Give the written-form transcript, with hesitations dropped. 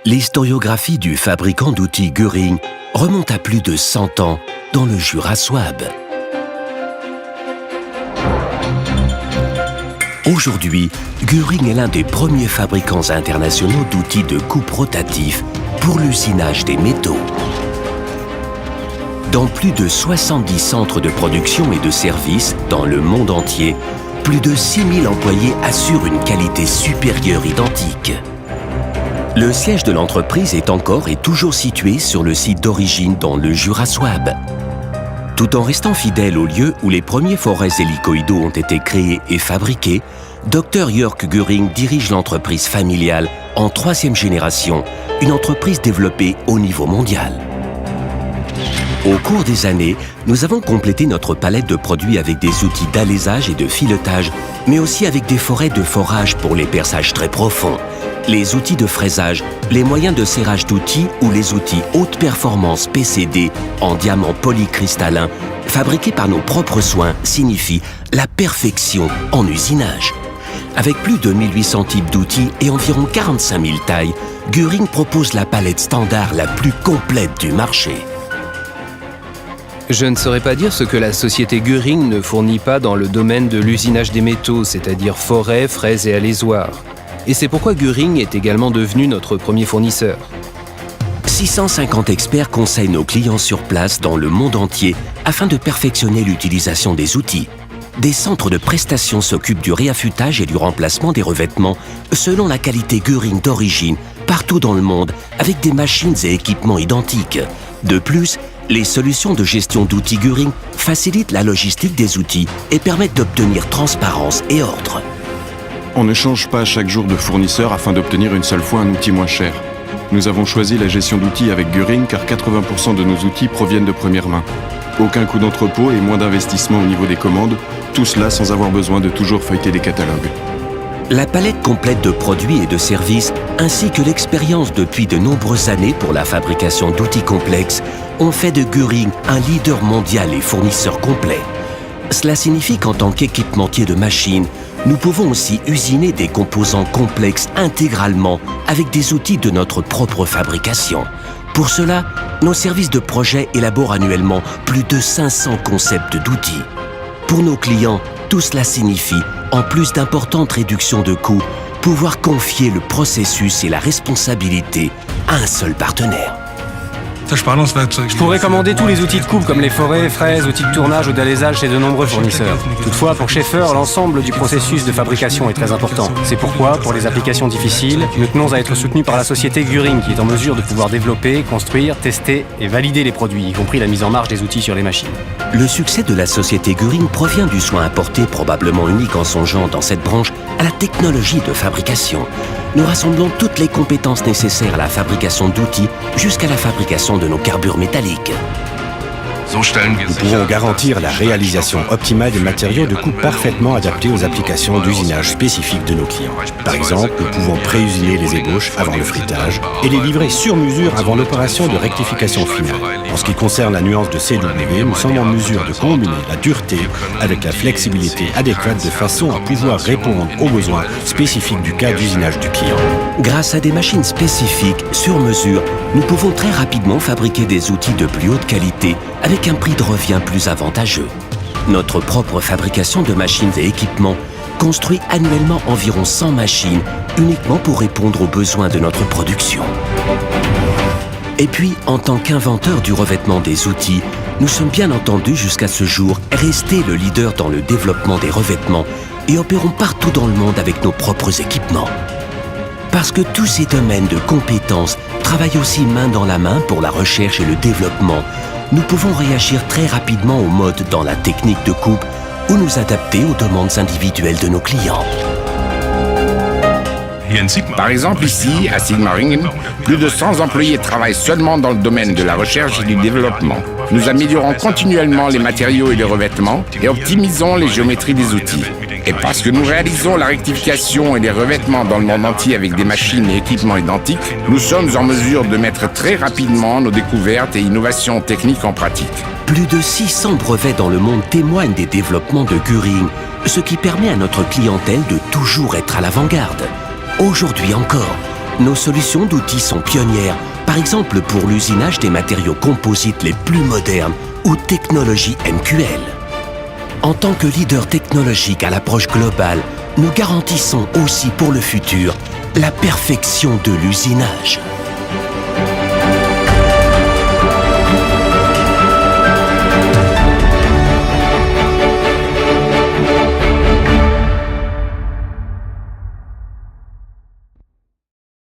L'historiographie du fabricant d'outils Göring remonte à plus de 100 ans dans le Jura souabe. Aujourd'hui, Göring est l'un des premiers fabricants internationaux d'outils de coupe rotatifs pour l'usinage des métaux. Dans plus de 70 centres de production et de services dans le monde entier, plus de 6000 employés assurent une qualité supérieure identique. Le siège de l'entreprise est encore et toujours situé sur le site d'origine dans le Jura souabe. Tout en restant fidèle au lieu où les premiers forets hélicoïdaux ont été créés et fabriqués, Dr Jörg Göring dirige l'entreprise familiale en 3e génération, une entreprise développée au niveau mondial. Au cours des années, nous avons complété notre palette de produits avec des outils d'alésage et de filetage, mais aussi avec des forêts de forage pour les perçages très profonds, les outils de fraisage, les moyens de serrage d'outils ou les outils haute performance PCD en diamant polycristallin, fabriqués par nos propres soins, signifient la perfection en usinage. Avec plus de 1800 types d'outils et environ 45 000 tailles, Göring propose la palette standard la plus complète du marché. Je ne saurais pas dire ce que la société Göring ne fournit pas dans le domaine de l'usinage des métaux, c'est-à-dire forêts, fraises et alésoirs. Et c'est pourquoi Göring est également devenu notre premier fournisseur. 650 experts conseillent nos clients sur place dans le monde entier afin de perfectionner l'utilisation des outils. Des centres de prestation s'occupent du réaffûtage et du remplacement des revêtements selon la qualité Göring d'origine partout dans le monde avec des machines et équipements identiques. De plus, les solutions de gestion d'outils Göring facilitent la logistique des outils et permettent d'obtenir transparence et ordre. On ne change pas chaque jour de fournisseur afin d'obtenir une seule fois un outil moins cher. Nous avons choisi la gestion d'outils avec Göring car 80% de nos outils proviennent de première main. Aucun coût d'entrepôt et moins d'investissement au niveau des commandes, tout cela sans avoir besoin de toujours feuilleter des catalogues. La palette complète de produits et de services, ainsi que l'expérience depuis de nombreuses années pour la fabrication d'outils complexes, ont fait de Göring un leader mondial et fournisseur complet. Cela signifie qu'en tant qu'équipementier de machines, nous pouvons aussi usiner des composants complexes intégralement avec des outils de notre propre fabrication. Pour cela, nos services de projet élaborent annuellement plus de 500 concepts d'outils. Pour nos clients, tout cela signifie, en plus d'importantes réductions de coûts, pouvoir confier le processus et la responsabilité à un seul partenaire. Je pourrais commander tous les outils de coupe comme les forêts, fraises, outils de tournage ou d'alésage chez de nombreux fournisseurs. Toutefois, pour Schaeffer, l'ensemble du processus de fabrication est très important. C'est pourquoi, pour les applications difficiles, nous tenons à être soutenus par la société Göring qui est en mesure de pouvoir développer, construire, tester et valider les produits, y compris la mise en marche des outils sur les machines. Le succès de la société Göring provient du soin apporté, probablement unique en son genre dans cette branche, à la technologie de fabrication. Nous rassemblons toutes les compétences nécessaires à la fabrication d'outils jusqu'à la fabrication de nos carbures métalliques. Nous pouvons garantir la réalisation optimale des matériaux de coupe parfaitement adaptés aux applications d'usinage spécifiques de nos clients. Par exemple, nous pouvons pré-usiner les ébauches avant le frittage et les livrer sur mesure avant l'opération de rectification finale. En ce qui concerne la nuance de CW, nous sommes en mesure de combiner la dureté avec la flexibilité adéquate de façon à pouvoir répondre aux besoins spécifiques du cas d'usinage du client. Grâce à des machines spécifiques, sur mesure, nous pouvons très rapidement fabriquer des outils de plus haute qualité avec un prix de revient plus avantageux. Notre propre fabrication de machines et équipements construit annuellement environ 100 machines uniquement pour répondre aux besoins de notre production. Et puis, en tant qu'inventeur du revêtement des outils, nous sommes bien entendu jusqu'à ce jour restés le leader dans le développement des revêtements et opérons partout dans le monde avec nos propres équipements. Parce que tous ces domaines de compétences travaillent aussi main dans la main pour la recherche et le développement, nous pouvons réagir très rapidement aux modes dans la technique de coupe ou nous adapter aux demandes individuelles de nos clients. Par exemple, ici, à Sigmaringen, plus de 100 employés travaillent seulement dans le domaine de la recherche et du développement. Nous améliorons continuellement les matériaux et les revêtements et optimisons les géométries des outils. Et parce que nous réalisons la rectification et les revêtements dans le monde entier avec des machines et équipements identiques, nous sommes en mesure de mettre très rapidement nos découvertes et innovations techniques en pratique. Plus de 600 brevets dans le monde témoignent des développements de Göring, ce qui permet à notre clientèle de toujours être à l'avant-garde. Aujourd'hui encore, Nos solutions d'outils sont pionnières, par exemple pour l'usinage des matériaux composites les plus modernes ou technologie MQL. En tant que leader technologique à l'approche globale, nous garantissons aussi pour le futur la perfection de l'usinage.